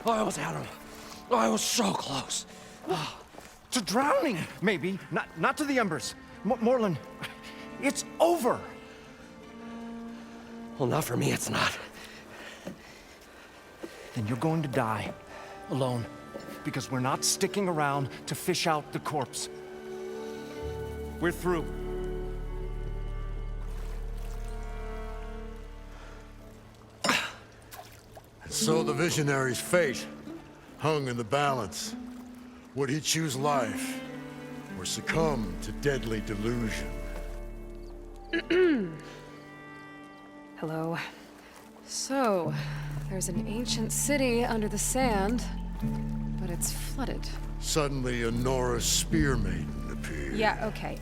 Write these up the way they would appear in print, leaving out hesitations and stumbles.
I almost had him. I was so close. To drowning, maybe. Not to the embers. Moreland, it's over. Well, not for me, it's not. Then you're going to die. Alone. Because we're not sticking around to fish out the corpse. We're through. So the visionary's fate hung in the balance. Would he choose life or succumb to deadly delusion? Hello. So, there's an ancient city under the sand, but it's flooded. Suddenly, a Nora spear-maiden appeared. Yeah, okay.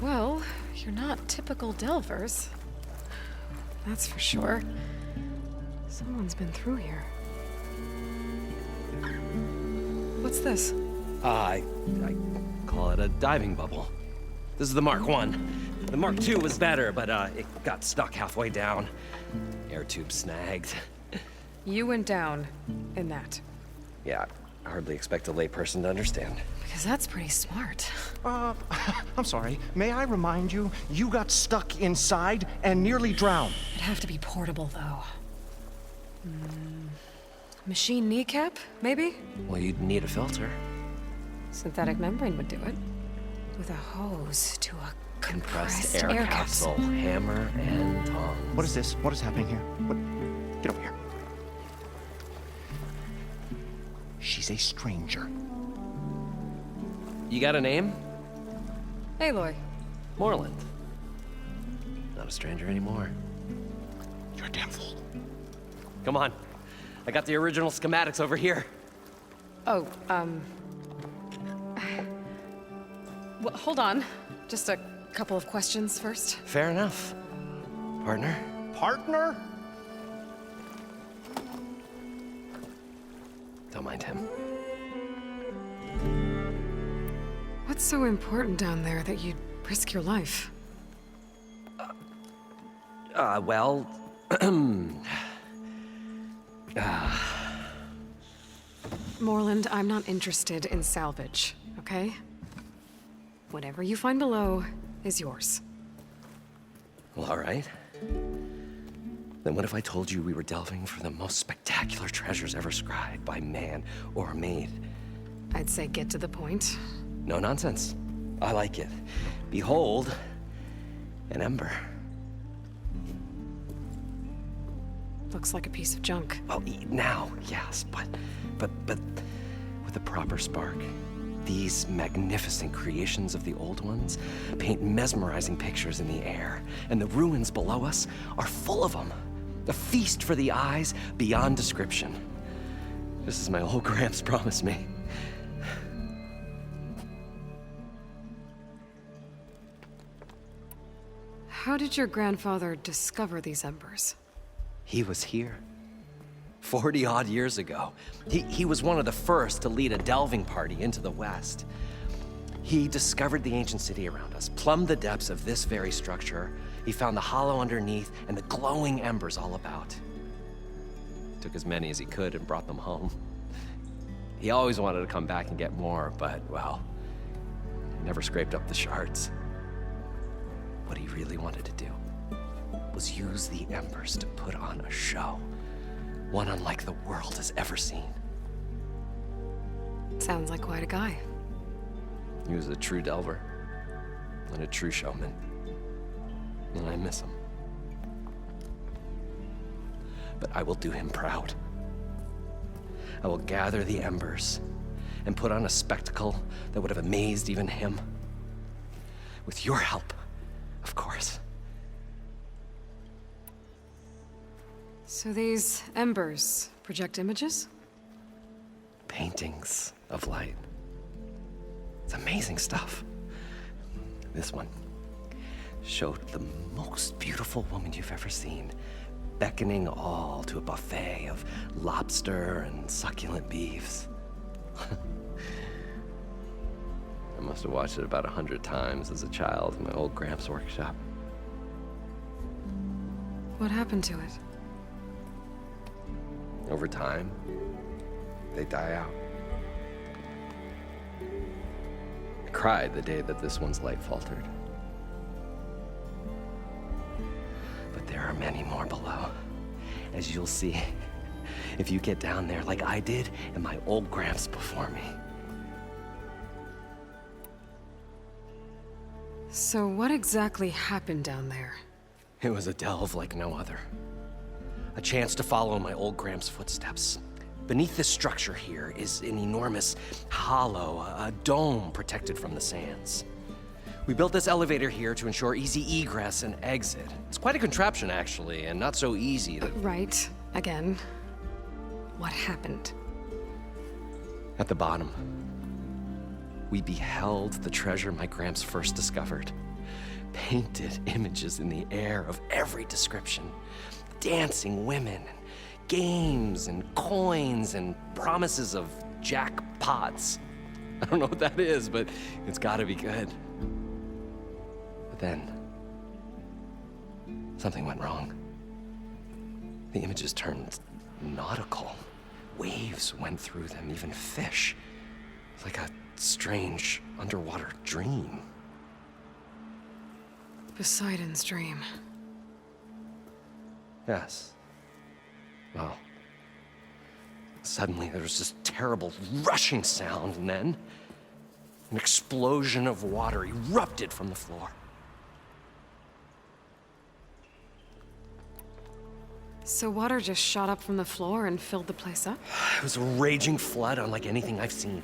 Well, you're not typical Delvers. That's for sure. Someone's been through here. What's this? I call it a diving bubble. This is the Mark I. The Mark II was better, but it got stuck halfway down. Air tube snagged. You went down in that. Yeah, I hardly expect a layperson to understand. Because that's pretty smart. I'm sorry. May I remind you, you got stuck inside and nearly drowned. It'd have to be portable, though. Machine kneecap, maybe? Well, you'd need a filter. Synthetic membrane would do it. With a hose to a Compressed air capsule, hammer, and tongs. What is this? What is happening here? What? Get over here. She's a stranger. You got a name? Aloy. Moreland. Not a stranger anymore. You're a damn fool. Come on. I got the original schematics over here. Oh, well, hold on. Just a couple of questions first. Fair enough. Partner? Partner? Don't mind him. What's so important down there that you'd risk your life? Well... Moreland, I'm not interested in salvage, okay? Whatever you find below is yours. Well, all right. Then what if I told you we were delving for the most spectacular treasures ever scribed by man or maid? I'd say get to the point. No nonsense. I like it. Behold, an ember. Looks like a piece of junk. Well, now, yes, but with a proper spark. These magnificent creations of the old ones paint mesmerizing pictures in the air, and the ruins below us are full of them. A feast for the eyes beyond description. Just as my old Gramps promised me. How did your grandfather discover these embers? He was here. 40-odd years ago. He was one of the first to lead a delving party into the West. He discovered the ancient city around us, plumbed the depths of this very structure. He found the hollow underneath and the glowing embers all about. Took as many as he could and brought them home. He always wanted to come back and get more, but, well, never scraped up the shards. What he really wanted to do was use the embers to put on a show. One unlike the world has ever seen. Sounds like quite a guy. He was a true delver and a true showman. And I miss him. But I will do him proud. I will gather the embers and put on a spectacle that would have amazed even him. With your help, of course. So these embers project images? Paintings of light. It's amazing stuff. This one showed the most beautiful woman you've ever seen, beckoning all to a buffet of lobster and succulent beefs. I must have watched it about 100 times as a child in my old Gramps' workshop. What happened to it? Over time, they die out. I cried the day that this one's light faltered. But there are many more below, as you'll see if you get down there like I did and my old Gramps before me. So what exactly happened down there? It was a delve like no other. A chance to follow my old Gramps' footsteps. Beneath this structure here is an enormous hollow, a dome protected from the sands. We built this elevator here to ensure easy egress and exit. It's quite a contraption, actually, and not so easy to... Right. Again. What happened? At the bottom, we beheld the treasure my Gramps first discovered. Painted images in the air of every description. Dancing women, games and coins and promises of jackpots. I don't know what that is, but it's gotta be good. But then, something went wrong. The images turned nautical. Waves went through them, even fish. It's like a strange underwater dream. Poseidon's dream. Yes. Well, suddenly there was this terrible rushing sound, and then an explosion of water erupted from the floor. So water just shot up from the floor and filled the place up? It was a raging flood unlike anything I've seen.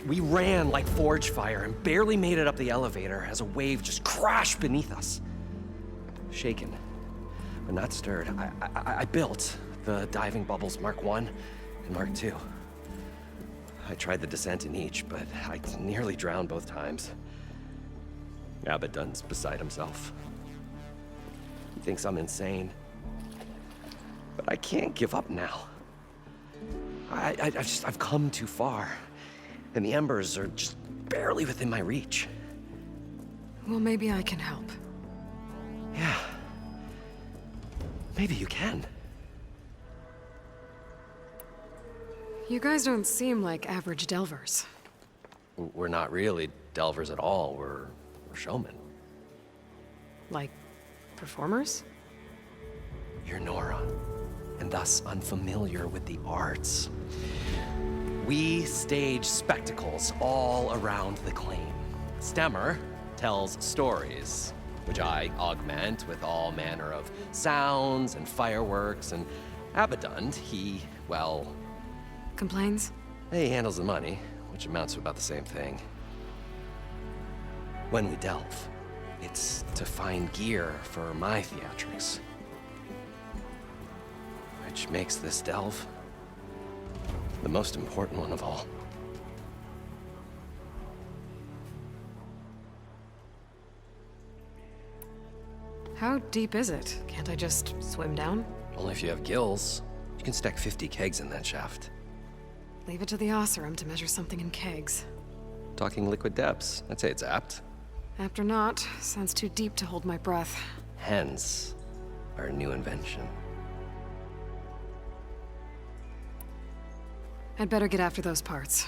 We ran like forge fire and barely made it up the elevator as a wave just crashed beneath us. Shaken, but not stirred, I built the diving bubbles Mark 1 and Mark 2. I tried the descent in each, but I nearly drowned both times. Abaddon's beside himself. He thinks I'm insane. But I can't give up now. I've come too far. And the embers are just barely within my reach. Well, maybe I can help. Yeah. Maybe you can. You guys don't seem like average delvers. We're not really delvers at all. We're showmen. Like, performers? You're Nora, and thus unfamiliar with the arts. We stage spectacles all around the claim. Stemmer tells stories, which I augment with all manner of sounds and fireworks, and Abaddon, he, well... Complains? He handles the money, which amounts to about the same thing. When we delve, it's to find gear for my theatrics. Which makes this delve the most important one of all. How deep is it? Can't I just swim down? Only if you have gills. You can stack 50 kegs in that shaft. Leave it to the Osserum to measure something in kegs. Talking liquid depths, I'd say it's apt. Apt or not, sounds too deep to hold my breath. Hence, our new invention. I'd better get after those parts.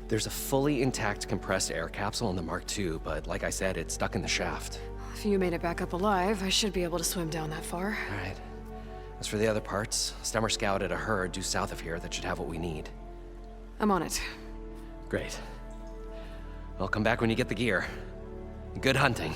There's a fully intact compressed air capsule in the Mark II, but like I said, it's stuck in the shaft. If you made it back up alive, I should be able to swim down that far. All right. As for the other parts, Stemmer scouted a herd due south of here that should have what we need. I'm on it. Great. I'll come back when you get the gear. Good hunting.